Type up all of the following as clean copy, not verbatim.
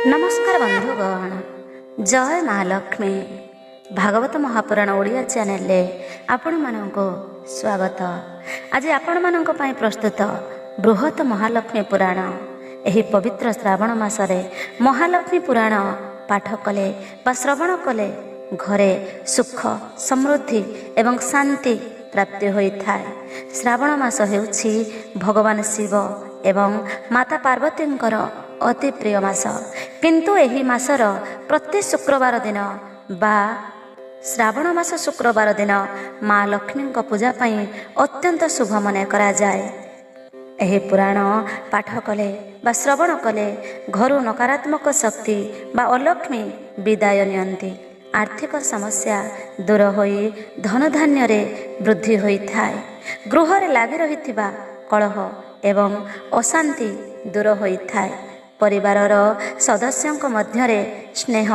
नमस्कार बंधुगण, जय महालक्ष्मी। भागवत महापुराण ओडिया चैनल आपण मानक स्वागत। आज आपण मानक पई प्रस्तुत बृहत महालक्ष्मी पुराण। एही पवित्र श्रावण मासरे महालक्ष्मी पुराण पाठ कले बा श्रवण कले घरे सुख समृद्धि एवं शांति प्राप्ति होइथाय। श्रावण मास हेउछि भगवान शिव एवं माता पार्वतींकर अति प्रिय मास, किंतु एही मासर प्रति शुक्रवार दिन बा श्रावण मास शुक्रवार दिन माँ लक्ष्मी पूजा पाई अत्यंत शुभ मन करा जाए। एही पुराण पाठ कले बा श्रवण कले घरु नकारात्मक शक्ति बा अलक्ष्मी विदाय नियंती। आर्थिक समस्या दूर होई धन धान्य रे वृद्धि होइथाय। गृह रे लागि रहिथिबा कलह एवं अशांति दूर होइथाय। परिवारर सदस्यों मध्यरे स्नेह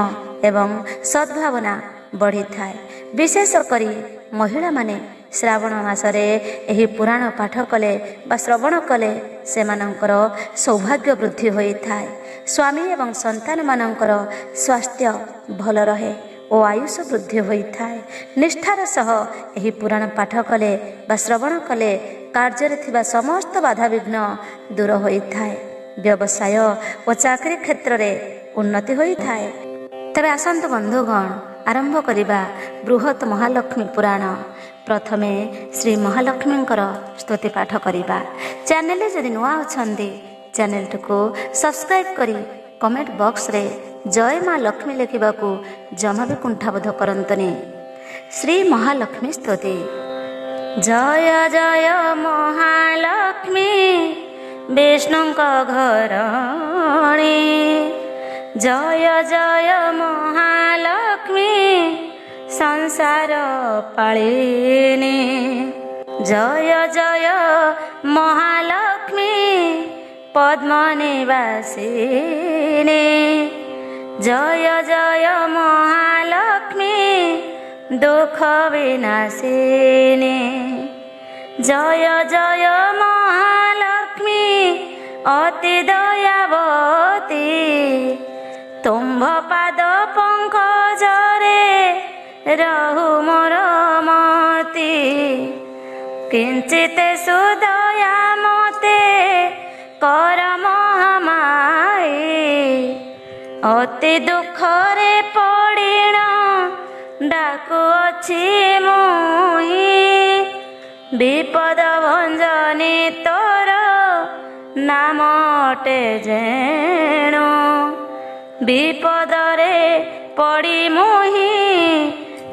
एवं सद्भावना बढ़ी थाए। विशेष करी महिला माने श्रावण मासरे एही पुराण पाठ कले बा श्रवण कले सेमानंकर सौभाग्य वृद्धि होई थाए। स्वामी एवं संतान मानंकर स्वास्थ्य भल रहे ओ आयुष वृद्धि होई थाए। निष्ठार सह एही पुराण पाठ कले बा श्रवण कले कार्य रे थिबा समस्त बाधा विघ्न दूर होई थाए। व्यवसाय और चाकरी क्षेत्र रे उन्नति होई थाए। तबे आसंत बंधुगण आरंभ करिबा बृहत महालक्ष्मी पुराण। प्रथमे श्री महालक्ष्मी स्तुति पाठ करिबा। चैनल जदि नुआ अछंदी चैनल को सब्सक्राइब करी कमेंट बॉक्स रे जय माँ लक्ष्मी लिखिबाकू जमा भी कुंठाबोध करंतनी। श्री महालक्ष्मी स्तुति। जय जय महालक्ष्मी विष्णु घरणी। जय जय महालक्ष्मी संसार पालिनी। जय जय महालक्ष्मी पद्म निवासिनी। जय जय महालक्ष्मी दुख विनाशिनी। जय जय महालक्ष्मी अति दयावती। तुम्भ पाद पंकजरे रहु मोर मति। किंचित सुदया मते कर महामाई। अति दुखरे पड़िण डाकुअछि मुहि। विपद भंजनी तोर नाम अटे जेणु। विपदरे पड़ी मुहि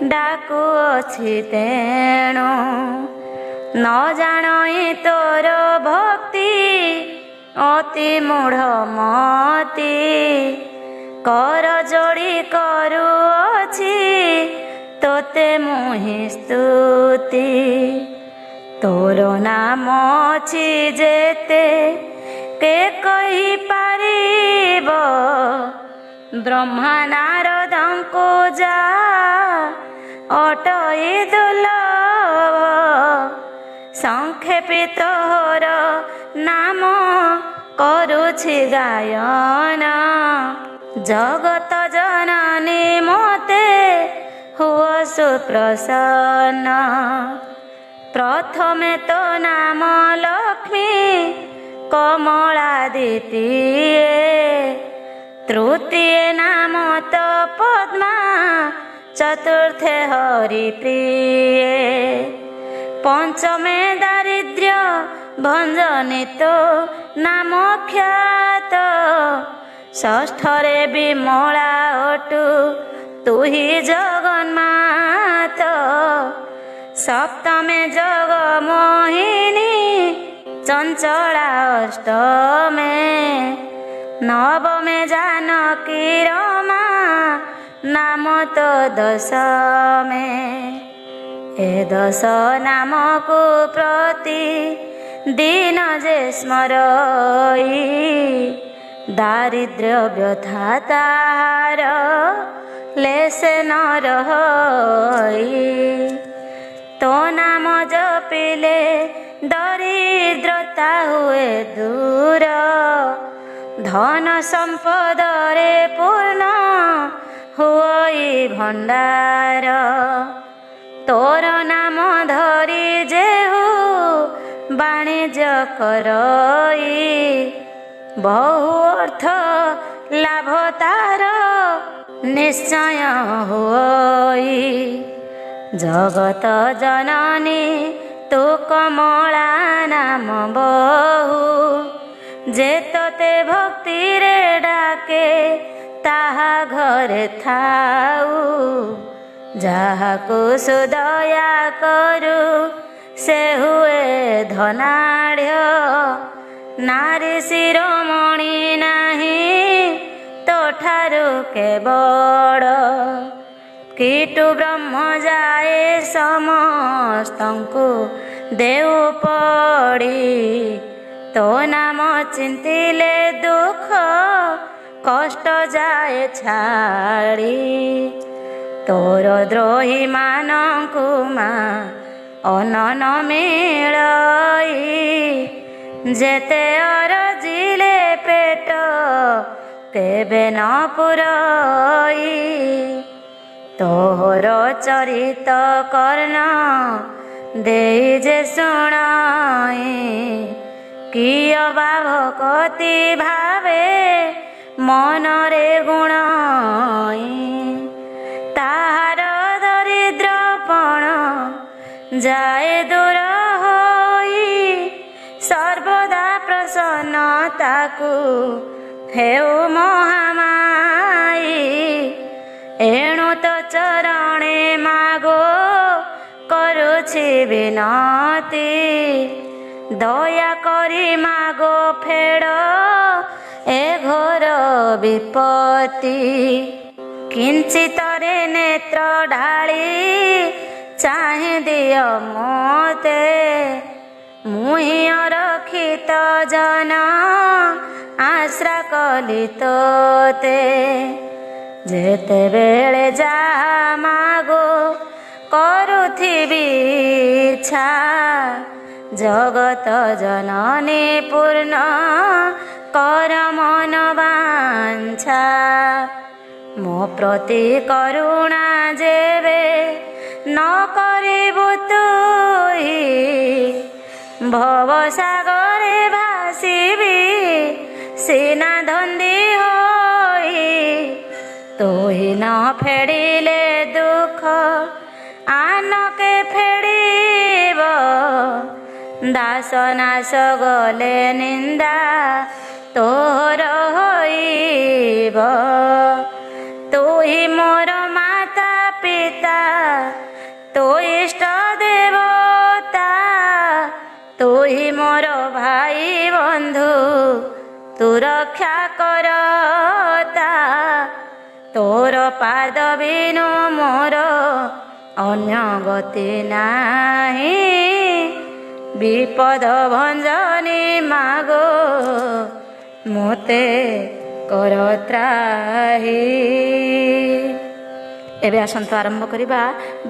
डाकुअछि तेणु। न जाणई तोर भक्ति अति मूढ़ मति। कर जोड़ी करुअछि तोते मुहि स्तुति। तोर नाम अछि जेते के कहि पारिब। ब्रह्मा नारदंको जा अटई दुर्लभ। संक्षेपित तोर नाम करुछि गायन। जगत जननी मोते हुओ सुप्रसन्न। प्रथमे तो नाम लक्ष्मी कमला द्वितीय। तृतीय नाम तो पद्मा चतुर्थे हरिप्रिय। पंचमे दारिद्र्य भंजनी तो नाम ख्यात। षष्ठरे विमला अटु तु ही जगन्मात। सप्तमे जग मोहिनी चंचला अष्टमे। नवमे जानकी रमा नाम तो दशमे। ए दश नाम को प्रति दिन जे स्मरई। दारिद्र्य व्यथा तार लेसे न रही। तो नाम जपिले दरिद्रता हुए दूर। ଧନ ସମ୍ପଦରେ ପୂର୍ଣ୍ଣ ହୁଅଇ ଭଣ୍ଡାର। ତୋର ନାମ ଧରି ଯେହୁ ବାଣିଜ୍ୟ କରଇ, ବହୁ ଅର୍ଥ ଲାଭ ତାର ନିଶ୍ଚୟ ହୁଅଇ। ଜଗତ ଜନନୀ ତୁ କମଳା ନାମ ବହୁ, ଯେ ତତେ ଭକ୍ତିରେ ଡାକେ ତାହା ଘରେ ଥାଉ। ଯାହାକୁ ସୁଦୟା କରୁ ସେ ହୁଏ ଧନାଢ଼୍ୟ, ନାରୀ ଶିରୋମଣି ନାହିଁ ତୋଠାରୁ କେବଳ। କୀଟୁ ବ୍ରହ୍ମ ଯାଏ ସମସ୍ତଙ୍କୁ ଦେଉ ପଡ଼ି, ତୋ ନାମ ଚିନ୍ତିଲେ ଦୁଃଖ କଷ୍ଟ ଯାଏ ଛାଡ଼ି। ତୋର ଦ୍ରୋହୀ ମାନଙ୍କୁ ମା ଅନନ ମିଳଇ, ଯେତେ ଅରଜିଲେ ପେଟ କେବେ ନ ପୁରଇ। ତୋର ଚରିତ କର୍ଣ୍ଣ ଦେଇ ଯେ ଶୁଣାଇ, କିୟ ବା ଭକତି ଭାବେ ମନରେ ଗୁଣଇ। ତାହାର ଦରିଦ୍ରପଣ ଯାଏ ଦୂର ହୋଇ, ସର୍ବଦା ପ୍ରସନ୍ନ ତାକୁ ହେଉ ମହାମାଇ। ଏଣୁ ତ ଚରଣେ ମାଗୋ କରୁଛି ବିନତି, ଦୟା କରି ମାଗୋ ଫେଡ଼ ଏ ଘୋର ବିପତ୍ତି। କିଞ୍ଚିତରେ ନେତ୍ର ଢାଳି ଚାହିଁ ଦିଅ ମୋତେ, ମୁହିଁ ଅରକ୍ଷିତ ଜନ ଆଶ୍ରା କଲି ତୋତେ। ଯେତେବେଳେ ଯାହା ମାଗୋ କରୁଥିବି ଇଚ୍ଛା, ଜଗତ ଜନନୀ ପୂର୍ଣ୍ଣ କର ମନ ବାଞ୍ଛା। ମୋ ପ୍ରତି କରୁଣା ଯେବେ ନ କରିବୁ ତୁହି, ଭବସାଗରେ ଭାସିବି ସିନା ଧନ୍ଦି ହୋଇ। ତୁହି ନ ଫେଡ଼ିଲେ ଦୁଃଖ ଆନକେ ଫେଡ଼ିବ, ଦାସ ନାଶ ଗଲେ ନିନ୍ଦା ତୋର ହୋଇବ। ତୁହି ମୋର ମାତା ପିତା, ତୁ ଇଷ୍ଟ ଦେବତା, ତୁହି ମୋର ଭାଇ ବନ୍ଧୁ, ତୁ ରକ୍ଷା କରତା। ତୋର ପାଦ ବିନୁ ମୋର ଅନ୍ୟ ଗତି ନାହିଁ, ବିପଦ ଭଞ୍ଜନୀ ମାଗୋ ମୋତେ କର ତ୍ରାହି। ଏବେ ଆସନ୍ତୁ ଆରମ୍ଭ କରିବା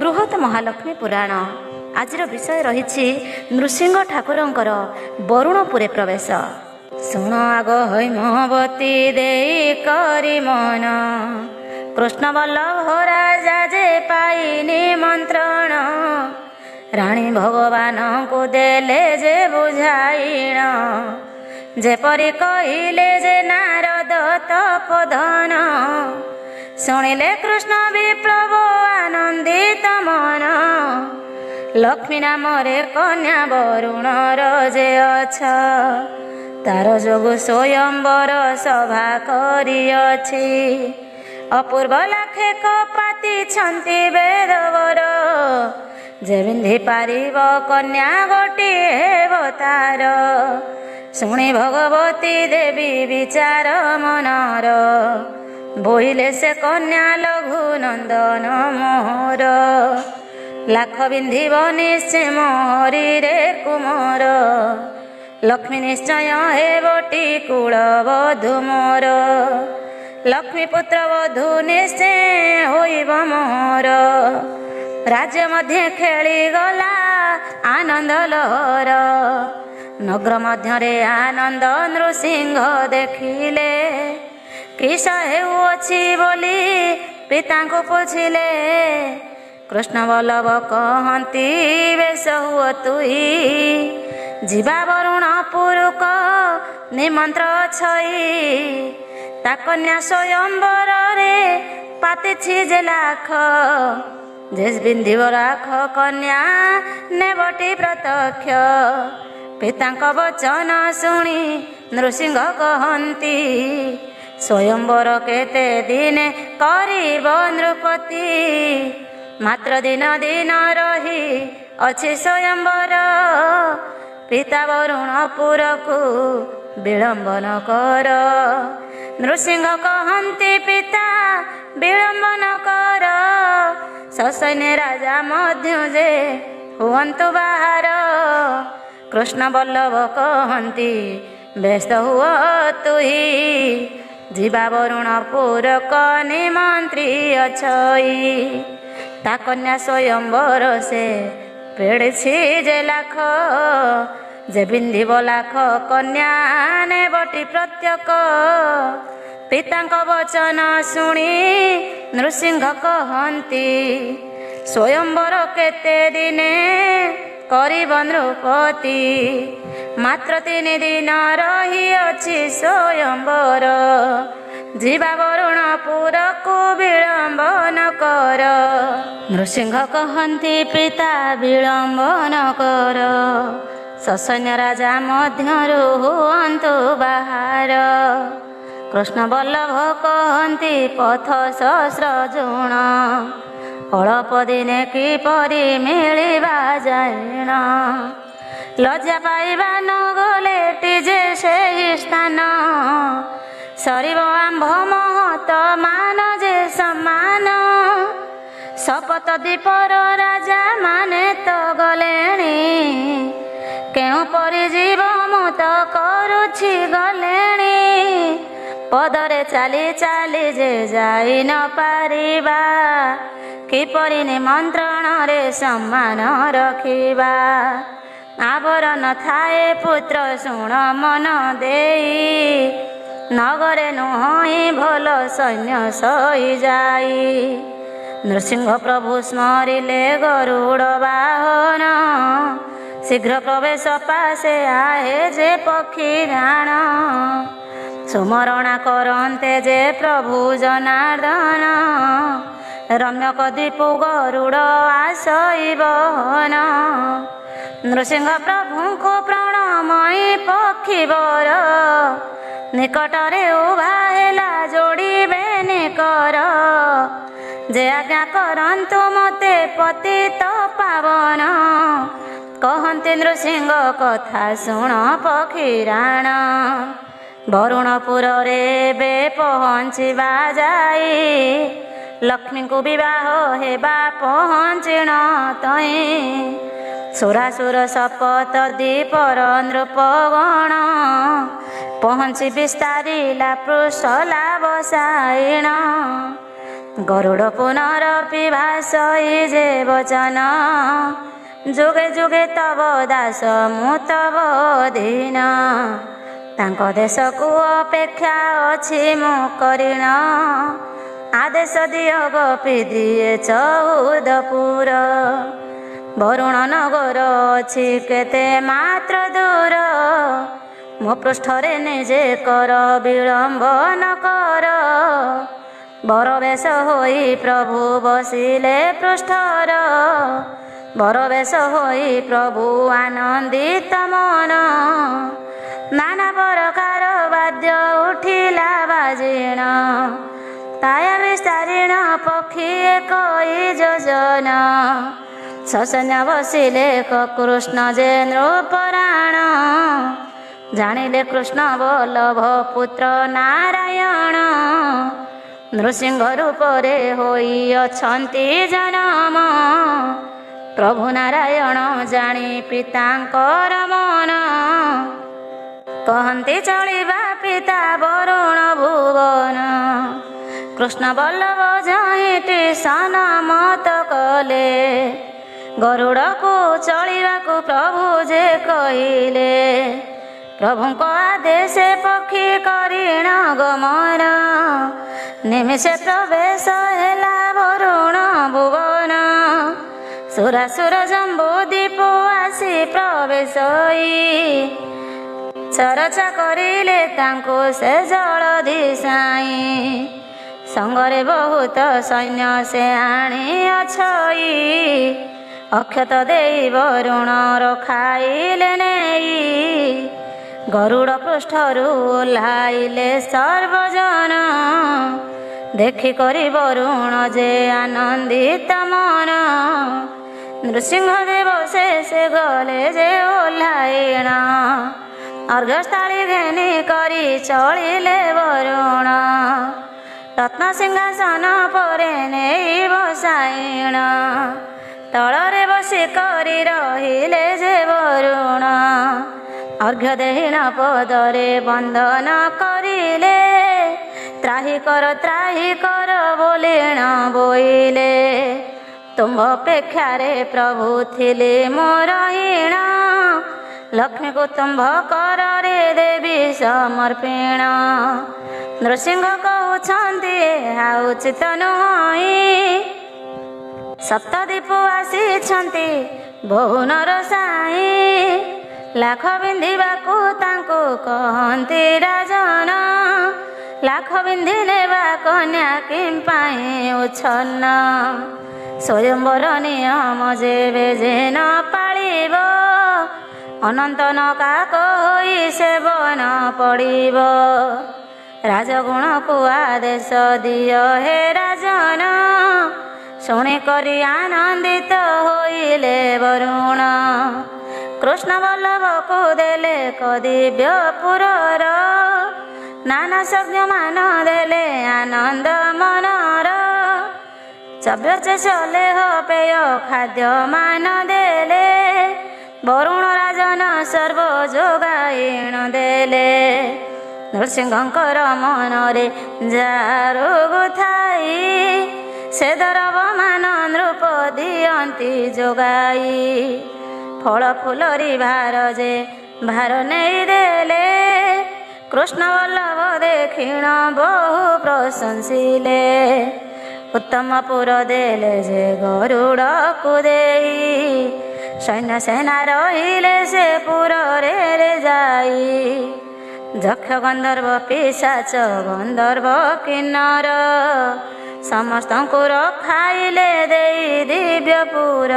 ବୃହତ ମହାଲକ୍ଷ୍ମୀ ପୁରାଣ। ଆଜିର ବିଷୟ ରହିଛି ନୃସିଂହ ଠାକୁରଙ୍କର ବରୁଣପୁରେ ପ୍ରବେଶ। ଶୁଣ ଆଗ ହୈମବତୀ ଦେଇ କରି ମନ, କୃଷ୍ଣ ବଲ୍ଲଭ ରାଜା ଯେ ପାଇ ନିମନ୍ତ୍ରଣ। ରାଣୀ ଭଗବାନଙ୍କୁ ଦେଲେ ଯେ ବୁଝାଇଣ, ଯେପରି କହିଲେ ଯେ ନାରଦ ତପୋଧନ। ଶୁଣିଲେ କୃଷ୍ଣ ବିପ୍ଳବ ଆନନ୍ଦିତ ମନ, ଲକ୍ଷ୍ମୀ ନାମରେ କନ୍ୟା ବରୁଣର ଯେ ଅଛ। ତାର ଯୋଗୁ ସ୍ୱୟଂବର ସଭା କରିଅଛି, ଅପୂର୍ବ ଲାଖେ କପାତିଛନ୍ତି ବେଦବର। ଯେ ବିନ୍ଧି ପାରିବ କନ୍ୟା ଗୋଟିଏ ହେବ ତାର, ଶୁଣି ଭଗବତୀ ଦେବୀ ବିଚାର ମନର। ବୋଇଲେ ସେ କନ୍ୟା ଲଘୁ ନନ୍ଦନ ମୋହର, ଲାଖ ବିନ୍ଧିବ ନିଶ୍ଚୟ ମୋହରିରେ କୁମର। ଲକ୍ଷ୍ମୀ ନିଶ୍ଚୟ ହେବଟି କୁଳ ବଧୂ ମୋର, ଲକ୍ଷ୍ମୀ ପୁତ୍ର ବଧୂ ନିଶ୍ଚୟ ହୋଇବ ମୋର। ରାଜ୍ୟ ମଧ୍ୟ ଖେଳିଗଲା ଆନନ୍ଦ ଲହର, ନଗ୍ର ମଧ୍ୟରେ ଆନନ୍ଦ ନୃସିଂହ ଦେଖିଲେ। କିସ ହେଉଅଛି ବୋଲି ପିତାଙ୍କୁ ପୁଛିଲେ। କୃଷ୍ଣ ବଲ୍ଲଭ କହନ୍ତି ବେଶ ହୁଅ ତୁଇ, ଯିବା ବରୁଣପୁରକ ନିମନ୍ତ୍ର ଛଇ। ତା କନ୍ୟା ସ୍ୱୟଂବରରେ ପାତିଛି ଯେ ଲାଖ, ଯେ ବିନ୍ଧିବ ଲାଖ କନ୍ୟା ନେବଟି ପ୍ରତ୍ୟକ୍ଷ। ପିତାଙ୍କ ବଚନ ଶୁଣି ନୃସିଂହ କହନ୍ତି, ସ୍ୱୟଂବର କେତେ ଦିନେ କରିବ ନୃପତି। ମାତ୍ର ଦିନ ଦିନ ରହି ଅଛି ସ୍ୱୟଂବର, ପିତା ବରୁଣପୁରକୁ ବିଳମ୍ବ ନ କର। ନୃସିଂହ କହନ୍ତି ପିତା ବିଳମ୍ବ ନ କର, ସସୈନ୍ୟ ରାଜା ମଧ୍ୟ ଯେ ହୁଅନ୍ତୁ ବାହାର। କୃଷ୍ଣ ବଲ୍ଲଭ କହନ୍ତି ବ୍ୟସ୍ତ ହୁଅ ତୁହି, ଯିବା ବରୁଣପୁରକ ନିମନ୍ତ୍ରୀ ଅଛଇ। ତା କନ୍ୟା ସ୍ୱୟଂବର ସେ ପେଡ଼ିଛି ଯେ ଲାଖ, ଯେ ବିନ୍ଧିବ ଲାଖ କନ୍ୟା ନେବଟି ପ୍ରତ୍ୟକ। ପିତାଙ୍କ ବଚନ ଶୁଣି ନୃସିଂହ କହନ୍ତି, ସ୍ୱୟଂବର କେତେ ଦିନେ କରିବ ନୃପତି। ମାତ୍ର 3 ଦିନ ରହିଅଛି ସ୍ୱୟଂବର, ଯିବା ବରୁଣପୁରକୁ ବିଳମ୍ବ ନ କର। ନୃସିଂହ କହନ୍ତି ପିତା ବିଳମ୍ବ ନ କର, ସସୈନ୍ୟ ରାଜା ମଧ୍ୟରୁ ହୁଅନ୍ତୁ ବାହାର। କୃଷ୍ଣ ବଲ୍ଲଭ କହନ୍ତି ପଥ ସହସ୍ର ଜୁଣ, ଅଳପ ଦିନେ କିପରି ମିଳିବା ଜାଣିଣ। ଲଜ୍ଜା ପାଇବା ନ ଗଲେଟି ଯେ ସେହି ସ୍ଥାନ, ସରିବ ଆମ୍ଭ ମହତ ମାନ ଯେ ସମାନ। ଶପଥ ଦ୍ୱୀପର ରାଜା ମାନେ ତ ଗଲେଣି, କେଉଁ ପରି ଯିବ ମୁଁ ତ କରୁଛି ଗଲେଣି। ପଦରେ ଚାଲି ଚାଲି ଯେ ଯାଇ ନ ପାରିବା, କିପରି ନିମନ୍ତ୍ରଣରେ ସମ୍ମାନ ରଖିବା। ଆବରଣ ଥାଏ ପୁତ୍ର ଶୁଣ ମନ ଦେଇ, ନଗରେ ନୁହଁ ଭଲ ସୈନ୍ୟ ସହିଯାଇ। ନୃସିଂହ ପ୍ରଭୁ ସ୍ମରିଲେ ଗରୁଡ଼ ବାହନ, ଶୀଘ୍ର ପ୍ରବେଶ ପାଶେ ଆହେ ଯେ ପକ୍ଷୀ ରାଣ। ସୁମରଣା କରନ୍ତେ ଯେ ପ୍ରଭୁ ଜନାର୍ଦ୍ଦନ, ରମ୍ୟକ ଦ୍ୱୀପୁ ଗରୁଡ଼ ଆସଇବହନ। ନୃସିଂହ ପ୍ରଭୁଙ୍କୁ ପ୍ରଣମଇ ପକ୍ଷୀବର, ନିକଟରେ ଉଭା ହେଲା ଯୋଡ଼ିବେନି କର। ଯେ ଆଜ୍ଞା କରନ୍ତୁ ମୋତେ ପତିତ ପାବନ, କହନ୍ତି ନୃସିଂହ କଥା ଶୁଣ ପକ୍ଷୀରାଣ। ବରୁଣପୁରରେ ଏବେ ପହଞ୍ଚିବା ଯାଇ, ଲକ୍ଷ୍ମୀଙ୍କୁ ବିବାହ ହେବା ପହଞ୍ଚିଣ ତଇଁ। ସୁରାସୁର ଶପଥ ଦ୍ୱୀପର ନୃପଗଣ, ପହଞ୍ଚି ବିସ୍ତାରିଲା ପୃଷ୍ଠଲାଭ ସାଇଣ। ଗରୁଡ଼ ପୁନରପି ଭାଷଇ ଯେ ବଚନ, ଯୁଗେ ଯୁଗେ ତବ ଦାସ ମୁଁ ତବ ଅଧୀନ। ତାଙ୍କ ଦେଶକୁ ଅପେକ୍ଷା ଅଛି ମୁଁ କରିଣ, ଆଦେଶ ଦିଅ ଗୋପୀ ଦିଏ 14ପୁର। ବରୁଣ ନଗର ଅଛି କେତେ ମାତ୍ର ଦୂର, ମୋ ପୃଷ୍ଠରେ ନିଜେ କର ବିଳମ୍ବ ନ କର। ବରବେଶ ହୋଇ ପ୍ରଭୁ ବସିଲେ ପୃଷ୍ଠର, ବରବେଶ ହୋଇ ପ୍ରଭୁ ଆନନ୍ଦିତ ମନ। ନାନା ପ୍ରକାର ବାଦ୍ୟ ଉଠିଲା ବାଜିଣ, କାୟା ବିସ୍ତାରିଣ ପକ୍ଷୀ ଏକଇ ଯୋଜନ। ସସୈନ୍ୟ ବସିଲେ କୃଷ୍ଣ ଯେ ନୃପରାଣ, ଜାଣିଲେ କୃଷ୍ଣ ବଲ୍ଲଭ ପୁତ୍ର ନାରାୟଣ। ନୃସିଂହ ରୂପରେ ହୋଇଅଛନ୍ତି ଜନମ, ପ୍ରଭୁ ନାରାୟଣ ଜାଣି ପିତାଙ୍କର ମନ। କହନ୍ତି ଚଳିବା ପିତା ବରୁଣ ଭୁବନ, କୃଷ୍ଣ ବଲ୍ଲଭ ଯାହିଁଟି ସନମତ କଲେ। ଗରୁଡ଼କୁ ଚଳିବାକୁ ପ୍ରଭୁ ଯେ କହିଲେ, ପ୍ରଭୁଙ୍କ ଆଦେଶ ପକ୍ଷୀ କରିଣ ଗମନ, ନିମିଷେ ପ୍ରବେଶ ହେଲା ବରୁଣ ଭୁବନ। ସୁରାସୁର ଜମ୍ବୁ ଦୀପ ଆସି ପ୍ରବେଶ ଚରଚା କରିଲେ ତାଙ୍କୁ ସେ ଜଳଧି ସାଇଁ। ସଙ୍ଗରେ ବହୁତ ସୈନ୍ୟ ସେ ଆଣି ଅଛଇ, ଅକ୍ଷତ ଦେଇ ବରୁଣ ରଖାଇଲେ ନେଇ। ଗରୁଡ଼ ପୃଷ୍ଠରୁ ଓହ୍ଲାଇଲେ ସର୍ବଜନ, ଦେଖିକରି ବରୁଣ ଯେ ଆନନ୍ଦିତ ମନ। ନୃସିଂହଦେବ ସେ ଗଲେ ଯେ ଓହ୍ଲାଇଣ, ଅର୍ଘ୍ୟସ୍ଥଳୀ ଘେନି କରି ଚଳିଲେ ବରୁଣ। ରତ୍ନ ସିଂହାସନ ପରେ ନେଇ ବସାଇଣ, ତଳରେ ବସି କରି ରହିଲେ ଯେ ବରୁଣ। ଅର୍ଘ୍ୟ ଦେହିଣ ପଦରେ ବନ୍ଦନ କରିଲେ, ତ୍ରାହି କର ବୋଲିଣ ବୋଇଲେ। ତୁମ୍ଭ ଅପେକ୍ଷାରେ ପ୍ରଭୁ ଥିଲେ ମୋର ହୀଣ, ଲକ୍ଷ୍ମୀକୁ ତୁମ୍ଭ କରରେ ଦେବି ସମର୍ପିଣ। ନୃସିଂହ କହୁଛନ୍ତି ଏହା ଉଚିତ ନୁହଁ, ସପ୍ତଦୀପ ଆସିଛନ୍ତି ବହୁ ନର ସାଇଁ। ଲାଖ ବିନ୍ଧିବାକୁ ତାଙ୍କୁ କହନ୍ତି ରାଜନ, ଲାଖ ବିନ୍ଧି ନେବା କନ୍ୟା କିମ୍ପାଇଁ ଉଚ୍ଛନ୍ନ। ସ୍ୱୟଂବର ନିୟମ ଯେବେ ଯେ ନ ପାଳିବ, ଅନନ୍ତ ନକାକ ହୋଇ ସେବନ ପଡ଼ିବ। ରାଜଗୁଣକୁ ଆଦେଶ ଦିଅ ହେ ରାଜନ, ଶୁଣି କରି ଆନନ୍ଦିତ ହୋଇଲେ ବରୁଣ। କୃଷ୍ଣ ବଲ୍ଲଭକୁ ଦେଲେ କଦିବ୍ୟ ପୁରର, ନାନା ସଜ୍ଞ ମାନ ଦେଲେ ଆନନ୍ଦ ମନର। ଚବ୍ୟଚେଚଲେହ ପେୟ ଖାଦ୍ୟ ମାନ ଦେଲେ, ବରୁଣ ରାଜନ ସର୍ବ ଯୋଗାଇଣ ଦେଲେ। ନୃସିଂହଙ୍କର ମନରେ ଯାହା ରୋଗ ଥାଇ, ସେ ଦରବ ମାନ ନୃପ ଦିଅନ୍ତି ଯୋଗାଇ। ଫଳ ଫୁଲରି ଭାର ଯେ ଭାର ନେଇ ଦେଲେ, କୃଷ୍ଣ ବଲ୍ଲଭ ଦେଖିଣ ବହୁ ପ୍ରଶଂସିଲେ। ଉତ୍ତମ ପୁର ଦେଲେ ଯେ ଗରୁଡ଼କୁ ଦେଇ, ସୈନ୍ୟ ସେନା ରହିଲେ ସେ ପୁରରେ ଯାଇ। ଯକ୍ଷ ଗନ୍ଧର୍ବ ପିଶାଚ ଗନ୍ଧର୍ବ କିନ୍ନର, ସମସ୍ତଙ୍କୁ ରଖାଇଲେ ଦେଇ ଦିବ୍ୟପୁର।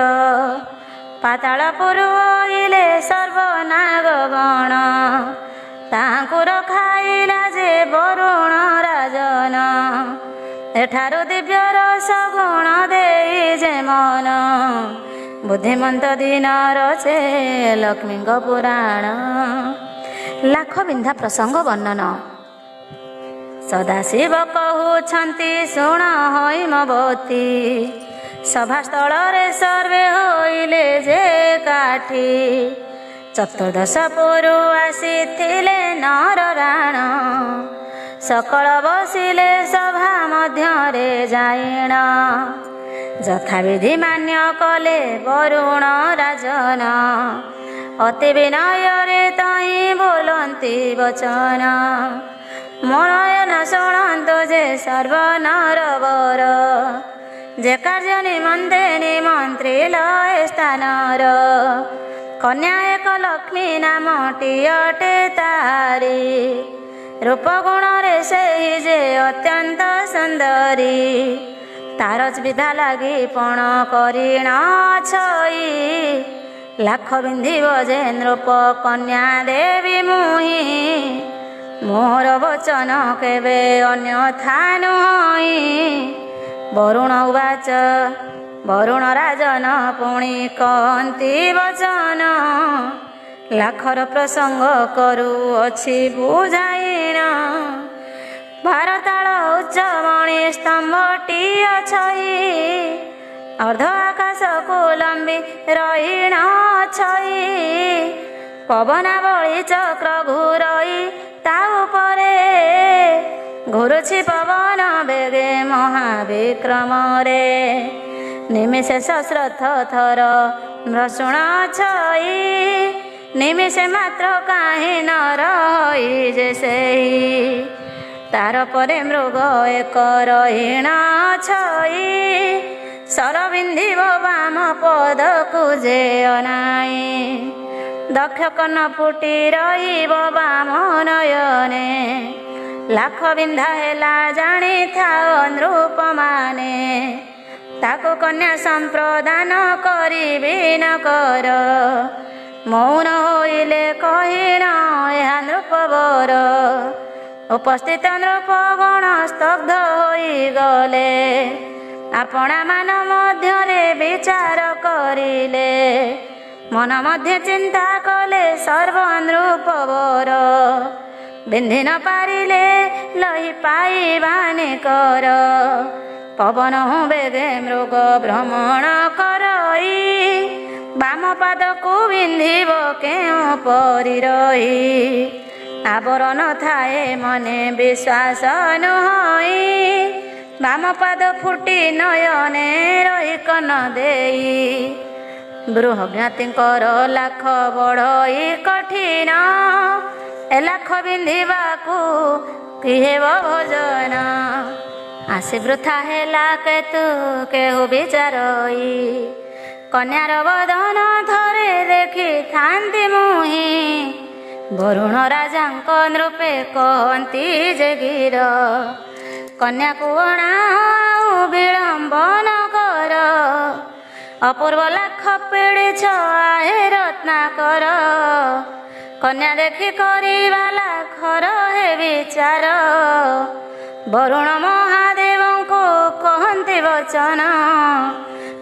ପାତାଳପୁର ଆଇଲେ ସର୍ବନାଗ ଗଣ, ତାଙ୍କୁ ରଖାଇଲା ଯେ ବରୁଣ ରାଜନ। ଏଠାରୁ ଦିବ୍ୟ ରସ ଗୁଣ ଦେଇ ଯେ ମନ, ବୁଦ୍ଧିମନ୍ତ ଦିନର ସେ ଲକ୍ଷ୍ମୀଙ୍କ ପୁରାଣ। ଲାଖ ବିନ୍ଧା ପ୍ରସଙ୍ଗ ବର୍ଣ୍ଣନ। ସଦାଶିବ କହୁଛନ୍ତି ଶୁଣ ହୈମବତୀ, ସଭାସ୍ଥଳରେ ସର୍ବେ ହୋଇଲେ ଯେ କାଠି। ଚତୁର୍ଦ୍ଦଶ ପୁରୁ ଆସିଥିଲେ ନର ରାଣ, ସକଳ ବସିଲେ ସଭା ମଧ୍ୟରେ ଯାଇଣ। ଯଥାବିଧି ମାନ୍ୟ କଲେ ବରୁଣ ରାଜନ, ଅତି ବିନୟରେ ତହିଁ ବୋଲନ୍ତି ବଚନ। ମୋ ନୟନ ଶୁଣନ୍ତୁ ଯେ ସର୍ବନର ବର, ଯେ କାର୍ଯ୍ୟ ନିମନ୍ତେ ନିମନ୍ତ୍ରିଲ ଏ ସ୍ଥାନର। କନ୍ୟା ଏକ ଲକ୍ଷ୍ମୀ ନାମଟି ଅଟେ ତାହାରି, ରୂପ ଗୁଣରେ ସେହି ଯେ ଅତ୍ୟନ୍ତ ସୁନ୍ଦରୀ। ତାର ବିଧା ଲାଗି ପଣ କରିଣ ଛଇ, ଲାଖ ବିନ୍ଧିବ ଯେ ନୃପ କନ୍ୟା ଦେବି ମୁହିଁ। ମୋର ବଚନ କେବେ ଅନ୍ୟଥା ନୁହଁ। ବରୁଣ ଉବାଚ ବରୁଣ ରାଜନ ପୁଣି କହନ୍ତି ବଚନ, ଲାଖର ପ୍ରସଙ୍ଗ କରୁଅଛି ବୁଝାଇଣ। ଭାରତାଳ ଉଚ୍ଚମଣି ସ୍ତମ୍ଭଟି ଅଛଇ, ଅର୍ଦ୍ଧ ଆକାଶକୁ ଲମ୍ବି ରହିଣ ଅଛଇ। ପବନାବଳି ଚକ୍ର ଘୁରଇ ତା ଉପରେ, ଘୁରୁଛି ପବନ ବେଗେ ମହାବିକ୍ରମରେ। निमिषे सश्रथ थर मृषुण छई निमिषे मात्र काहे न रही जे सेई तार परे मृग एक रहीण छई सर बिंधिब बाम पद को जे अनाई दक्ष कर्ण फुटी रहिब बाम नयने लाख बिंधा हेला जानी थाओ नृप माने ताको कन्या संप्रदान करिबि न कर मौन होइले कहिण ଏହା नृपवर उपस्थित नृपगण स्तब्ध ହୋଇଗଲେ आपणा मान मध्यरे विचार करिले मन मध्य चिंता कले सर्व नृपवर बिंधि न पारिले लही पाइबाने कर पवन बेगे मृग भ्रमण करई बाम पाद को बिंधिब केउ परि रही आवरण थाए मने विश्वास नहई बाम पाद फुटी नयने रही कन देई बृह ज्ञातिंकर लाख बड़ई कठिन ए लाख बिंधिबाकू किहेब भोजन आसी वृथा हेला केतु केहु विचारई कन्यार बदन थरे देखि थांती मुहि वरुण राजांक नृपे कहती जे गिर कन्या को अणाऊ विलंब न कर अपूर्व लाख पीढ़ी छे रत्नाकर कन्या देखी करिबा लाखर हे विचार वरुण महादेव को कहती वचन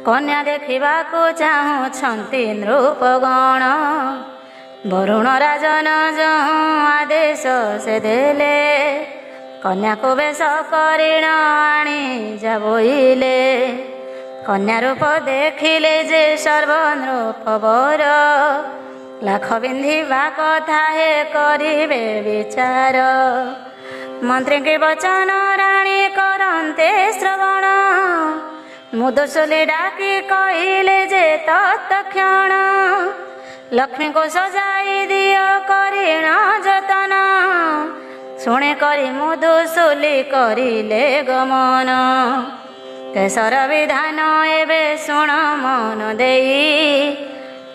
कन्या देखा चाहूँगी नृपगण वरुण राजन जो आदेश से देले कन्या को बेश करिण आनी जाबोइले कन्या रूप देखिले जे सर्व नृपवर लाख बिंधिबा कथा हे करिबे विचार मंत्री के वचन राणी करन्ते श्रवण मुदसुली डाकी कहिले जे तत्क्षण लक्ष्मी को सजाई दियो करिण जतन शुणे करी मुदुसुली करिले गमन केशर विधान एबे शुण मन देई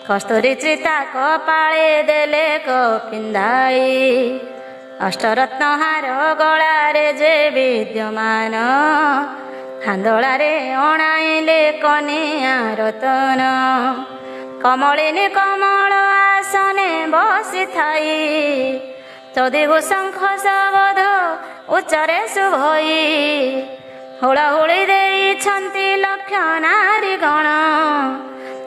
कस्तूरी चिता कपाळे देले कपिंदाई अष्टरत्न हार गଳାରେ जे विद्यमान हांदोळारे अणाइले कनिया रतन कमलिनी कमल आसने बसी थाई चौदिगु शंख शबद उच्चरे शुभई हुळहुळी ଦେଇଛନ୍ତି लक्ष नारी गण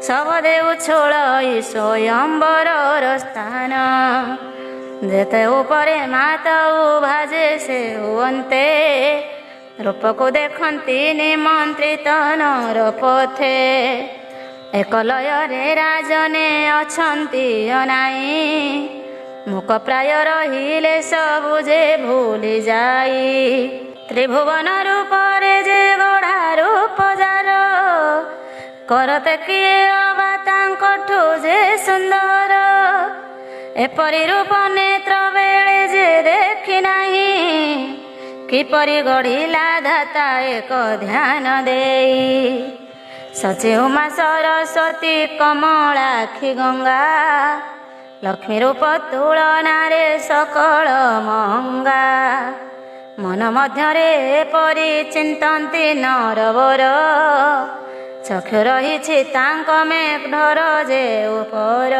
शबदे उछोळई स्वयंवरर स्थान जेते उपरे माता भाजे से हुअन्ते रूप को देखती निमंत्रित नर पथे एकलय रे राजने अछंती अनाई मुख प्राय रहिले सबु जे भूली जाई त्रिभुवन रूपरे जे गढ़ा रूप जार करते किए अबा तांकठु जे सुंदर एपरि रूप नेत्र बेले जे देखी नाही किपरि गढ़िला धाता एक ध्यान देई सचे उमा सरस्वती कमलाक्षी गंगा लक्ष्मी रूप तुलना रे सकल मंगा मन मध्यरे एपरि चिंतन्ति नरवर चक्षु रहिछि तांक मेघर जे उपर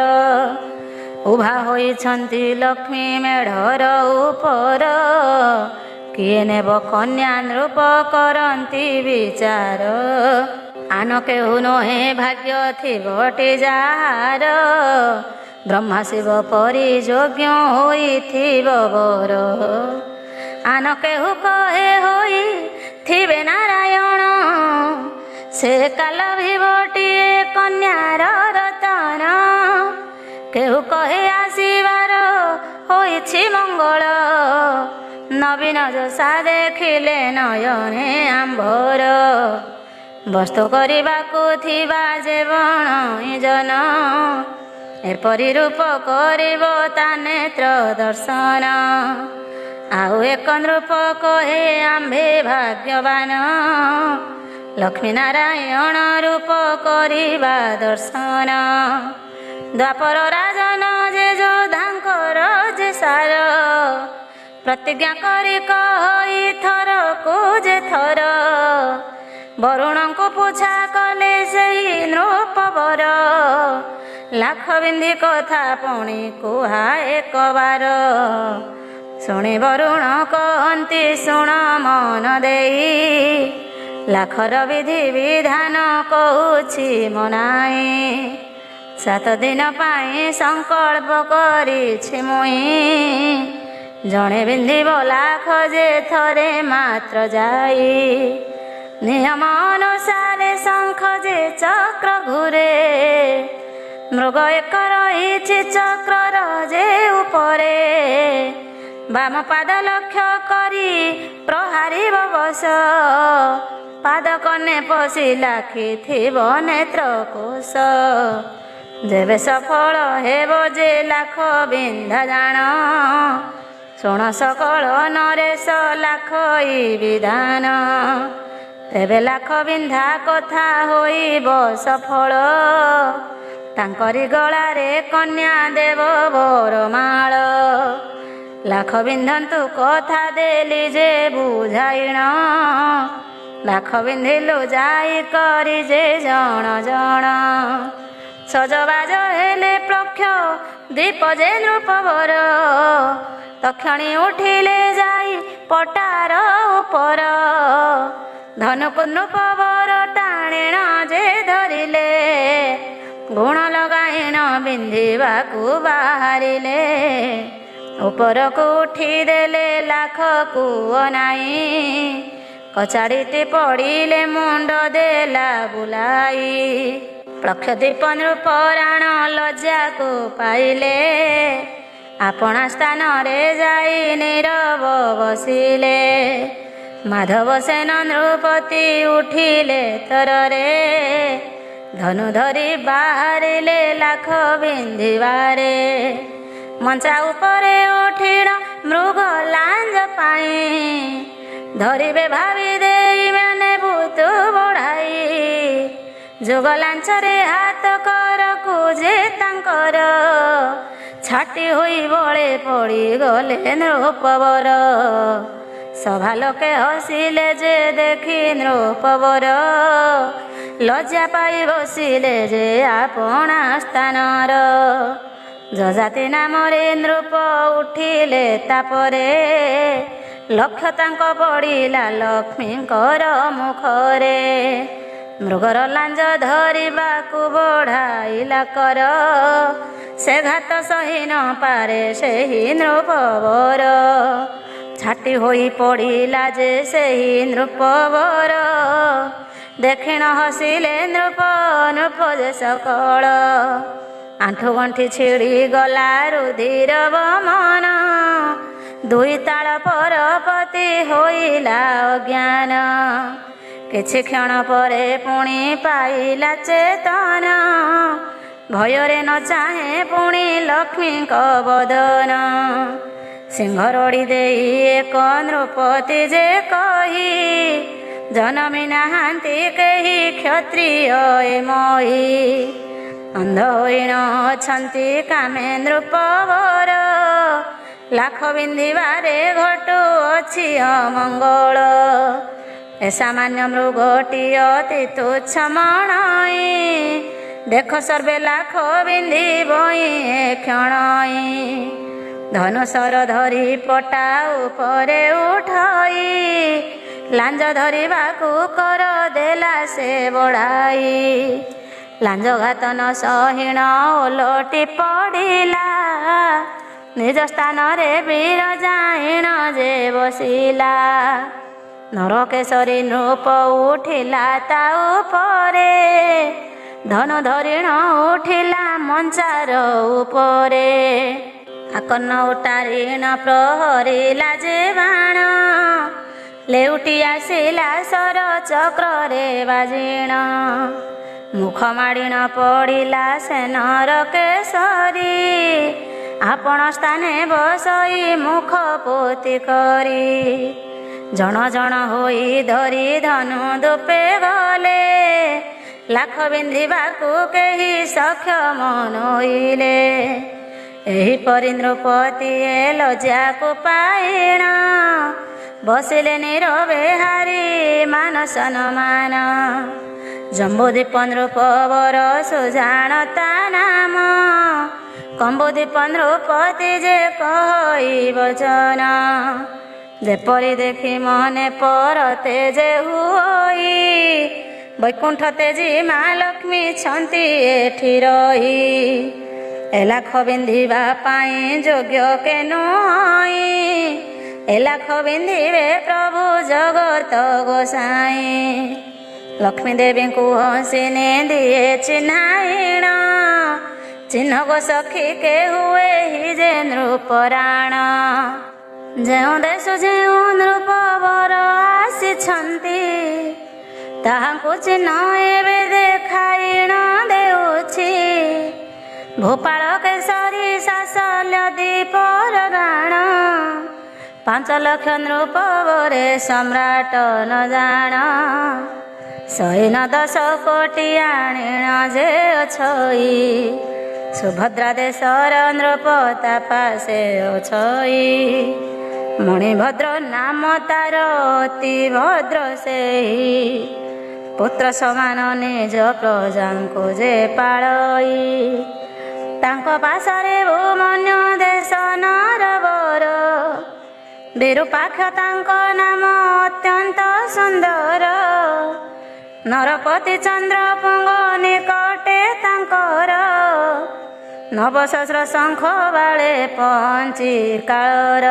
उभा होइछन्ति लक्ष्मी मेढर उपर किए नेब कन्या नृप करन्ति विचार आन केहु नहे भाग्य थिबटी जार ब्रह्मा शिव परि यज्ञ होइथिब बर आन केहु कहे होई थिबे नारायण से काल भिबटिए कन्यार रतन केहु कहे आसीबार होइछि मंगल नवीन जसा देखिले नयने आंभर ବସ୍ତୁ କରିବାକୁ ଥିବା ଯେ ବଣ ଜନ ଏପରି ରୂପ କରିବ ତା ନେତ୍ର ଦର୍ଶନ। ଆଉ ଏକ ନୃପ କହେ ଆମ୍ଭେ ଭାଗ୍ୟବାନ ଲକ୍ଷ୍ମୀ ନାରାୟଣ ରୂପ କରିବା ଦର୍ଶନ। ଦ୍ୱାପର ରାଜନ ଯେ ଯୋଦ୍ଧାଙ୍କର ଯେ ସାର ପ୍ରତିଜ୍ଞା କରି କହି ଥରକୁ ଯେ ଥର ବରୁଣଙ୍କୁ ପୂଛା କଲେ ସେହି ନୃପବର ଲାଖ ବିନ୍ଧି କଥା ପୁଣି କୁହା ଏକବାର। ଶୁଣି ବରୁଣ କହନ୍ତି ଶୁଣ ମନ ଦେଇ ଲାଖର ବିଧି ବିଧାନ କହୁଛି ମନାଇ। 7 ଦିନ ପାଇଁ ସଂକଳ୍ପ କରିଛି ମୁଇଁ ଜଣେ ବିନ୍ଧିବ ଲାଖ ଯେ ଥରେ ମାତ୍ର ଯାଇ। ନିୟମ ଅନୁସାରେ ଶଙ୍ଖ ଯେ ଚକ୍ର ଘୁରେ ମୃଗ ଏକ ରହିଛି ଚକ୍ରର ଯେ ଉପରେ ବାମ ପାଦ ଲକ୍ଷ୍ୟ କରି ପ୍ରହାରିବ ବସ ପାଦ କନେ ପଶି ଲାଖିଥିବ ନେତ୍ର କୋଷ। ଯେବେ ସଫଳ ହେବ ଯେ ଲାଖ ବିନ୍ଧା ଜାଣ ଶୁଣ ସକଳ ନରେଶ ଲାଖ ଇ ବିଧାନ। ତେବେ ଲାଖ ବିନ୍ଧା କଥା ହୋଇବ ସଫଳ ତାଙ୍କରି ଗଳାରେ କନ୍ୟା ଦେବ ବରମାଳ। ଲାଖ ବିନ୍ଧନ୍ତୁ କଥା ଦେଲି ଯେ ବୁଝାଇଣ ଲାଖ ବିନ୍ଧିଲୁ ଯାଇ କରି ଯେ ଜଣ ଜଣ। ସଜବାଜ ହେଲେ ପକ୍ଷ ଦୀପ ଯେ ନୃପବର ତକ୍ଷଣୀ ଉଠିଲେ ଯାଇ ପଟାର ଉପର ଧନୁକୁ ନୃପବର ଟାଣିଣ ଯେ ଧରିଲେ ଗୁଣ ଲଗାଇଣ ବିନ୍ଧିବାକୁ ବାହାରିଲେ। ଉପରକୁ ଉଠିଦେଲେ ଲାଖକୁ ଅନାଇ କଚାଡ଼ିଟି ପଡ଼ିଲେ ମୁଣ୍ଡ ଦେଲା ବୁଲାଇ। ପ୍ରକ୍ଷଦୀପ ନୃପରାଣ ଲଜ୍ଜାକୁ ପାଇଲେ ଆପଣା ସ୍ଥାନରେ ଯାଇ ନୀରବ ବସିଲେ। ମାଧବ ସେନ ନୃପତି ଉଠିଲେ ତରରେ ଧନୁ ଧରି ବାହାରିଲେ ଲାଖ ବିନ୍ଧିବାରେ। ମଞ୍ଚା ଉପରେ ଉଠିଣ ମୃଗ ଲାଞ୍ଜ ପାଇଁ ଧରିବେ ଭାବି ଦେଇ ମାନେ ବୁତୁ ବଢ଼ାଇ ଯୋଗ ଲାଞ୍ଚରେ ହାତ କରକୁ ଯେ ତାଙ୍କର ଛାଟି ହୋଇ ବଳେ ପଡ଼ିଗଲେ ନୃପବର। ସଭା ଲୋକେ ହସିଲେ ଯେ ଦେଖି ନୃପବର ଲଜ୍ଜା ପାଇ ବସିଲେ ଯେ ଆପଣା ସ୍ଥାନର। ଯଜାତି ନାମରେ ନୃପ ଉଠିଲେ ତାପରେ ଲକ୍ଷ୍ୟ ତାଙ୍କ ପଡ଼ିଲା ଲକ୍ଷ୍ମୀଙ୍କର ମୁଖରେ। ମୃଗର ଲାଞ୍ଜ ଧରିବାକୁ ବଢ଼ାଇଲା କର ସେ ଘାତ ସହି ନ ପାରେ ସେହି ନୃପବର। ଛାଟି ହୋଇ ପଡ଼ିଲା ଯେ ସେହି ନୃପବର ଦେଖିଣ ହସିଲେ ନୃପ ଯେ ସକଳ। ଆଣ୍ଠୁ ଗଣ୍ଠି ଛିଡ଼ି ଗଲା ରୁଧିର ବମନ ଦୁଇ ତାଳ ପରପତି ହୋଇଲା ଅଜ୍ଞାନ। କିଛି କ୍ଷଣ ପରେ ପୁଣି ପାଇଲା ଚେତନ ଭୟରେ ନ ଚାହେଁ ପୁଣି ଲକ୍ଷ୍ମୀଙ୍କ ବଦନ। ସିଂହରଡ଼ି ଦେଇ ଏକ ନୃପତି ଯେ କହି ଜନମି ନାହାନ୍ତି କେହି କ୍ଷତ୍ରିୟ ଏ ମହି। ଅନ୍ଧ ହୋଇଣ ଅଛନ୍ତି କାମେ ନୃପବର ଲାଖ ବିନ୍ଧିବାରେ ଘଟୁ ଅଛି ଅମଙ୍ଗଳ। ଏ ସାମାନ୍ୟ ମୃଗଟି ଅତି ତୁଚ୍ଛ ମଣଇ ଦେଖ ସର୍ବେ ଲାଖ ବିନ୍ଧିବଇ ଏ କ୍ଷଣଇ। ଧନୁଶର ଧରି ପଟା ଉପରେ ଉଠଇ ଲାଞ୍ଜ ଧରିବାକୁ କର ଦେଲା ସେ ବଢ଼ାଇ। ଲାଞ୍ଜ ଘାତ ନ ସହିଣ ଓଲଟି ପଡ଼ିଲା ନିଜ ସ୍ଥାନରେ ବିରଜାଇଣ ଯେ ବସିଲା। ନରକେଶରୀ ନୃପ ଉଠିଲା ତା ଉପରେ ଧନୁ ଧରିଣ ଉଠିଲା ମଞ୍ଚାର ଉପରେ। ଆକର୍ଣ୍ଣ ଉଟାରିଣ ପ୍ରହରିଲା ଯେ ବାଣ ଲେଉଟି ଆସିଲା ସର ଚକ୍ରରେ ବାଜିଣ ମୁଖ ମାଡ଼ିଣ ପଡ଼ିଲା ସେନର କେଶରୀ ଆପଣ ସ୍ଥାନେ ବସଇ ମୁଖ ପୋତି କରି ଜଣ ଜଣ ହୋଇ ଧରି ଧନୁ ଦୂପେ ଗଲେ ଲାଖ ବିନ୍ଧିବାକୁ କେହି ସକ୍ଷମ ନୋଇଲେ ଏହିପରି ନୃପତିଏ ଲଜ୍ଜାକୁ ପାଇଣ ବସିଲେ ନୀରବେ ହାରି ମାନ ସମ୍ମାନ ଜମ୍ବୁଦ୍ୱୀପ ନୃପବର ସୁଜାଣତା ନାମ କମ୍ବୁଦ୍ୱୀପ ନୃପତି ଯେ କହି ବଚନ ଯେପରି ଦେଖି ମନେ ପରତେ ଯେ ହୁଇ ବୈକୁଣ୍ଠ ତେଜି ମା ଲକ୍ଷ୍ମୀ ଛନ୍ତି ଏଠି ରହି ଏ ଲାଖ ବିନ୍ଧିବା ପାଇଁ ଯୋଗ୍ୟ କେ ନୁହଁ ଏ ଲାଖ ବିନ୍ଧିବେ ପ୍ରଭୁ ଜଗତ ଗୋସାଇଁ ଲକ୍ଷ୍ମୀ ଦେବୀଙ୍କୁ ହସିନେ ଦିଏ ଚିହ୍ନାଇଣ ଚିହ୍ନ ଗୋ ସଖୀ କେ ହୁଏ ହି ଯେ ନୃପରାଣ ଯେଉଁ ଦେଶ ଯେଉଁ ନୃପବର ଆସିଛନ୍ତି ତାହାଙ୍କୁ ଚିହ୍ନ ଏବେ ଦେଖାଇଣ ଦେଉଛି ଭୋପାଳ କେଶରୀ ସାସଲ୍ୟ ଦୀପର ଗାଣ 5 ଲକ୍ଷ ନୃପବରେ ସମ୍ରାଟ ନ ଜାଣ 110 କୋଟି ଆଣିଣ ଯେ ଅଛଇ ସୁଭଦ୍ରା ଦେଶର ନୃପତା ପାଶେ ଅଛଇ ମଣିଭଦ୍ର ନାମ ତାର ଅତି ଭଦ୍ର ସେଇ ପୁତ୍ର ସମାନ ନିଜ ପ୍ରଜାଙ୍କୁ ଯେ ପାଳଇ ତାଙ୍କ ପାଶରେ ଭୂମନ୍ୟ ଦେଶ ନରବର ବିରୂପାକ୍ଷ ତାଙ୍କ ନାମ ଅତ୍ୟନ୍ତ ସୁନ୍ଦର ନରପତି ଚନ୍ଦ୍ର ପୁଙ୍ଗ ନିକଟେ ତାଙ୍କର ନବସହସ୍ର ଶଙ୍ଖ ବାଳେ ପଞ୍ଚି କାଳର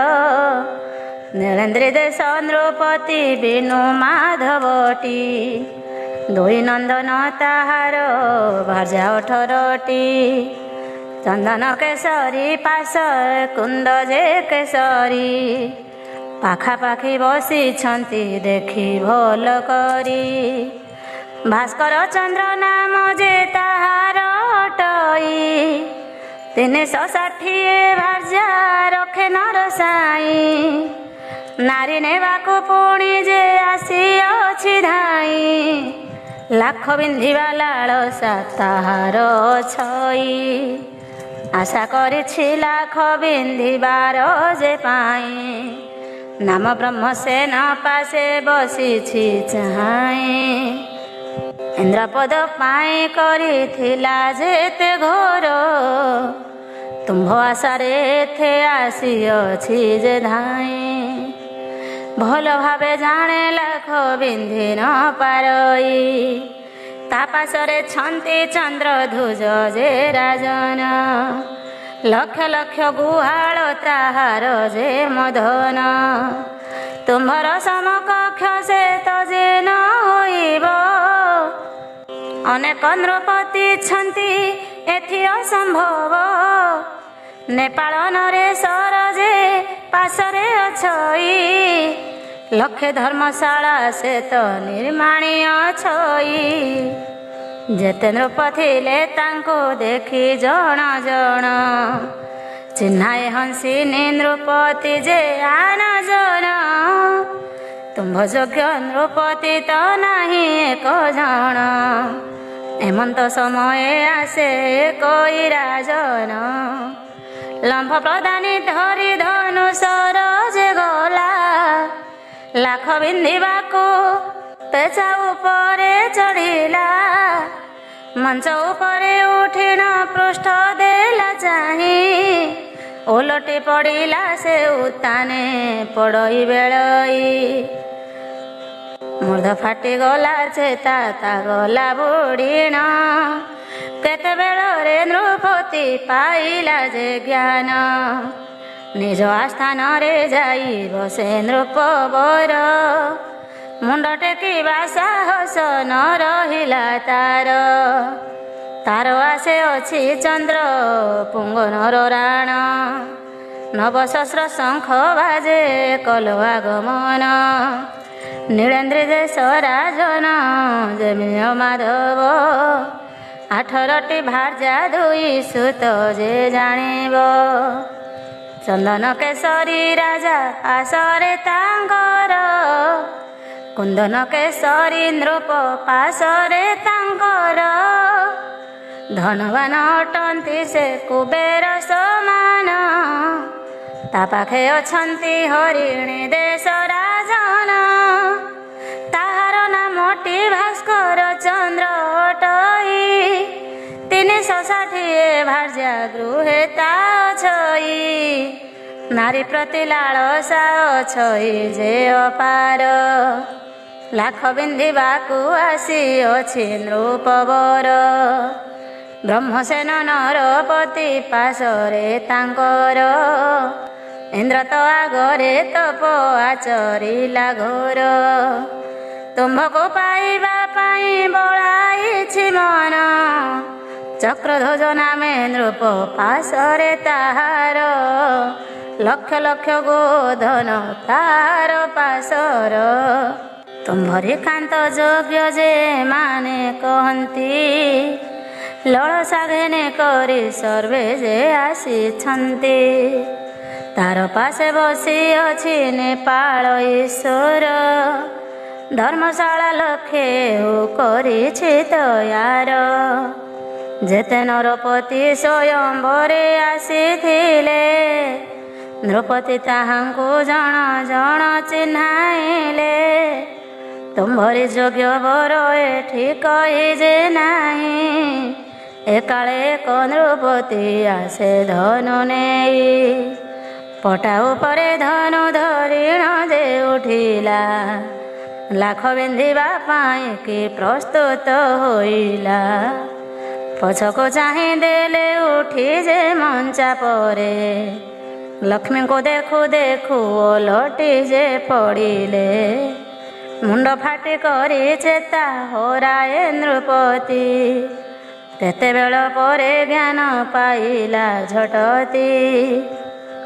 ନୀଳେନ୍ଦ୍ରୀ ଦେଶ ନୃପତି ବିନୁ ମାଧବଟି 2 ନନ୍ଦନ ତାହାର ଭାର୍ଯ୍ୟା 18ଟି ଚନ୍ଦନ କେଶରୀ ପାଶ କୁନ୍ଦ ଯେ କେଶରୀ ପାଖାପାଖି ବସିଛନ୍ତି ଦେଖି ଭଲ କରି ଭାସ୍କର ଚନ୍ଦ୍ର ନାମ ଯେ ତାହାର ଅଟଇ 360 ଭାର୍ଯ୍ୟା ରଖେ ନର ସାଇଁ ନାରୀ ନେବାକୁ ପୁଣି ଯେ ଆସିଅଛି ଧାଇଁ ଲାଖ ବିନ୍ଧିବା ଲାଳସା ତାହାର ଛଇ ଆଶା କରିଛି ଲାଖ ବିନ୍ଧିବାର ଯେ ପାଇଁ ନାମ ବ୍ରହ୍ମ ସେନ ପାଶେ ବସିଛି ଚାହିଁ ଇନ୍ଦ୍ରପଦ ପାଇଁ କରିଥିଲା ଯେତେ ଘୋର ତୁମ୍ଭ ଆଶାରେ ଏଥେ ଆସିଅଛି ଯେ ଧାଇଁ ଭଲ ଭାବେ ଜାଣେ ଲାଖ ବିନ୍ଧି ନ ପାରଇ ତା ପାଶରେ ଛନ୍ତି ଚନ୍ଦ୍ର ଧ୍ୱଜ ଯେ ରାଜନ ଲକ୍ଷ ଲକ୍ଷ ଗୁହାଳ ତାହାର ଯେ ମଦନ ତୁମ୍ଭର ସମକକ୍ଷ ସେ ତ ଯେ ନ ହୋଇବ ଅନେକ ନୃପତି ଛନ୍ତି ଏଥି ଅସମ୍ଭବ ନେପାଳ ନରେଶର ଯେ ପାଶରେ ଅଛଇ ଲକ୍ଷେ ଧର୍ମଶାଳା ସେ ତ ନିର୍ମାଣୀ ଅଛଇ ଯେତେ ନୃପ ଥିଲେ ତାଙ୍କୁ ଦେଖି ଜଣ ଜଣ ଚିହ୍ନାଏ ହଂସିନୀ ନୃପତି ଯେ ଆନ ଜଣ ତୁମ୍ଭ ଯୋଗ୍ୟ ନୃପତି ତ ନାହିଁ ଏକ ଜଣ ଏମନ୍ତ ସମୟ ଆସେ କଇ ରାଜନ ଲମ୍ଭ ପ୍ରଦାନୀ ଧରି ଧନୁସର ଯେ ଗଲା ଲାଖ ବିନ୍ଧିବାକୁ ପେଚା ଉପରେ ଚଢ଼ିଲା ମଞ୍ଚ ଉପରେ ଉଠିଣ ପୃଷ୍ଠ ଦେଲା ଚାହିଁ ଓଲଟି ପଡ଼ିଲା ସେ ଉତ୍ତାନେ ପଡ଼ଇ ବେଳଇ ମୂର୍ଦ୍ଧ ଫାଟିଗଲା ଚେତା ତା ଗଲା ବୁଡ଼ିଣ କେତେବେଳରେ ନୃପତି ପାଇଲା ଯେ ଜ୍ଞାନ ନିଜ ଆସ୍ଥାନରେ ଯାଇ ବସେ ନୃପବର ମୁଣ୍ଡ ଟେକିବା ସାହସ ନ ରହିଲା ତାର ଆସେ ଅଛି ଚନ୍ଦ୍ର ପୁଙ୍ଗ ନର ରାଣ ନବସହସ୍ର ଶଙ୍ଖ ବାଜେ କଲ ଆଗମନ। ନୀଳେନ୍ଦ୍ରୀ ଦେଶ ରାଜନ ଯେମିୟ ମାଧବ। 18ଟି ଭାର୍ଯ୍ୟା ଦୁଇ ସୁତ ଯେ ଜାଣିବ। ଚନ୍ଦନ କେଶରୀ ରାଜା ପାଶରେ ତାଙ୍କର। କୁନ୍ଦନ କେଶରୀ ନୃପ ପାଶରେ ତାଙ୍କର। ଧନବାନ ଅଟନ୍ତି ସେ କୁବେର ସମାନ। ତା ପାଖେ ଅଛନ୍ତି ହରିଣୀ ଦେଶ ରାଜନ। ତାହାର ନାମଟି ଭାସ୍କର ଚନ୍ଦ୍ର ଅଟଇ। 360 ଭାର୍ଯ୍ୟା ଗୃହେ ତା ଅଛଇ। ନାରୀ ପ୍ରତି ଲାଳସା ଅଛଇ ଯେ ଅପାର। ଲାଖ ବିନ୍ଧିବାକୁ ଆସିଅଛି ନୃପବର। ବ୍ରହ୍ମସେନ ନରପତି ପାଶରେ ତାଙ୍କର। ଇନ୍ଦ୍ର ତ ଆଗରେ ତପ ଆଚରିଲା ଘୋର। ତୁମ୍ଭକୁ ପାଇବା ପାଇଁ ବଳାଇଛି ମନ। ଚକ୍ରଧ୍ୱଜ ନାମେ ନୃପ ପାଶରେ ତାହାର। ଲକ୍ଷ ଲକ୍ଷ ଗୋଧନ ତାହାର ପାଶର। ତୁମ୍ଭରି କାନ୍ତ ଯୋଗ୍ୟ ଯେ ମାନେ କହନ୍ତି। ଲଳସା ଘେନି କରି ସର୍ବେ ଯେ ଆସିଛନ୍ତି। ତାର ପାଶେ ବସିଅଛି ନେପାଳ ଈଶ୍ୱର। ଧର୍ମଶାଳା ଲକ୍ଷେ କରିଛି ତୟାର। ଯେତେ ନରପତି ସ୍ୱୟଂବରେ ଆସିଥିଲେ। ନୃପତି ତାହାଙ୍କୁ ଜଣ ଜଣ ଚିହ୍ନାଇଲେ। ତୁମ୍ଭରି ଯୋଗ୍ୟ ବର ଏଠି କହି ଯେ ନାହିଁ। ଏକାଳେ ଏକ ନୃପତି ଆସେ ଧନୁ ନେଇ। ପଟା ଉପରେ ଧନୁ ଧରିଣ ଯେ ଉଠିଲା। ଲାଖ ବିନ୍ଧିବା ପାଇଁ କି ପ୍ରସ୍ତୁତ ହୋଇଲା। ପଛକୁ ଚାହିଁ ଦେଲେ ଉଠି ଯେ ମଞ୍ଚା ପରେ। ଲକ୍ଷ୍ମୀଙ୍କୁ ଦେଖୁ ଦେଖୁ ଓଲଟି ଯେ ପଡ଼ିଲେ। ମୁଣ୍ଡ ଫାଟି କରି ଚେତା ହରାଏ ନୃପତି। କେତେବେଳ ପରେ ଜ୍ଞାନ ପାଇଲା ଝଟତି।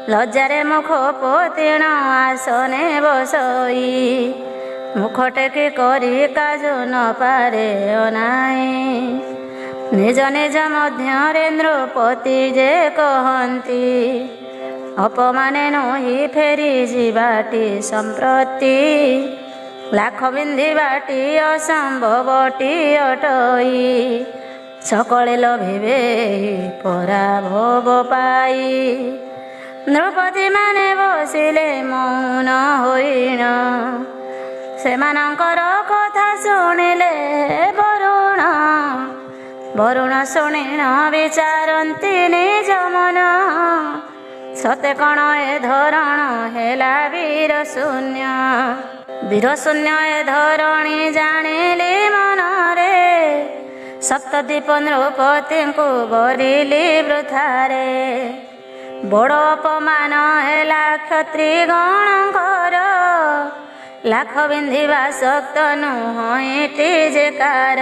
ଲଜ୍ଜାରେ ମୁଖ ପୋତିଣ ଆସନେ ବସଇ। ମୁଖ ଟେକି କରି କାଜୁ ନ ପାରେ ଅନାଇ। ନିଜ ନିଜ ମଧ୍ୟରେ ନୃପତି ଯେ କହନ୍ତି। ଅପମାନେ ନୋହି ଫେରି ଯିବାଟି ସମ୍ପ୍ରତି। ଲାଖ ବିନ୍ଧିବାଟି ଅସମ୍ଭବଟି ଅଟଇ। ସକଳେ ଲୋଭିବେ ପରା ଭୋଗ ପାଇ। ନୃପତି ମାନେ ବସିଲେ ମୌନ ହୋଇଣ। ସେମାନଙ୍କର କଥା ଶୁଣିଲେ ବରୁଣ। ବରୁଣ ଶୁଣିଣ ବିଚାରନ୍ତି ନିଜ ମନ। ସତେ କଣ ଏ ଧରଣ ହେଲା ବୀର ଶୂନ୍ୟ। ବୀର ଶୂନ୍ୟ ଏ ଧରଣୀ ଜାଣିଲି ମନରେ। ସପ୍ତଦୀପ ନୃପତିଙ୍କୁ ବରିଲି ବୃଥାରେ। ବଡ଼ ଅପମାନ ହେଲା କ୍ଷତ୍ରୀ ଗଣଙ୍କର। ଲାଖ ବିନ୍ଧିବା ଶକ୍ତ ନୁହଁଟି ଯେ କାର।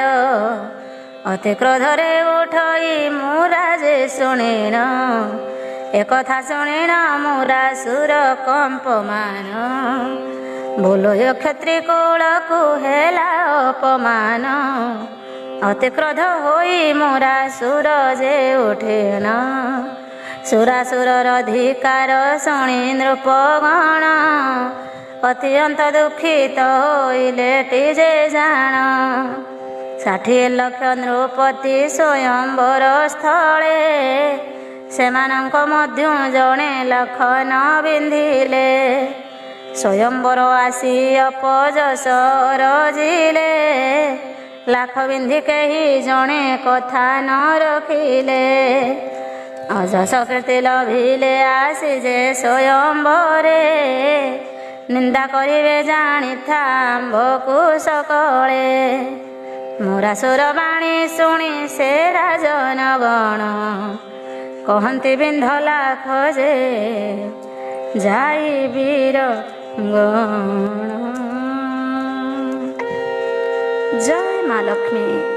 ଅତି କ୍ରୋଧରେ ଉଠଇ ମୁରାଜେ ଶୁଣିଣ। ଏକଥା ଶୁଣିଣ ମୁରାସୁର କମ୍ପମାନ। ବୋଲୋୟ କ୍ଷତ୍ରୀ କୁଳକୁ ହେଲା ଅପମାନ। ଅତି କ୍ରୋଧ ହୋଇ ମୁରାସୁର ଯେ ଉଠିଣ। ସୁରାସୁରର ଧିକାର ଶୁଣି ନୃପଗଣ। ଅତ୍ୟନ୍ତ ଦୁଃଖିତ ହୋଇଲେଟି ଯେ ଜାଣ। 60 ଲକ୍ଷ ନୃପତି ସ୍ୱୟଂବର ସ୍ଥଳେ। ସେମାନଙ୍କ ମଧ୍ୟ ଜଣେ ଲକ୍ଷ ନ ବିନ୍ଧିଲେ। ସ୍ୱୟଂବର ଆସି ଅପଯଶ ରଜିଲେ। ଲାଖ ବିନ୍ଧି କେହି ଜଣେ କଥା ନ ରଖିଲେ। ଅଯଶ କୀର୍ତ୍ତି ଲଭିଲେ ଆସି ଯେ ସ୍ୱୟଂବରେ। ନିନ୍ଦା କରିବେ ଜାଣିଥା ଆମ୍ଭକୁ ସକଳେ। ମୁରାସୁର ବାଣୀ ଶୁଣି ସେ ରାଜନ ଗଣ। କହନ୍ତି ବିନ୍ଧ ଲାଖ ଯେ ଯାଇ ବୀର ଗଣ। ଜୟ ମା ଲକ୍ଷ୍ମୀ।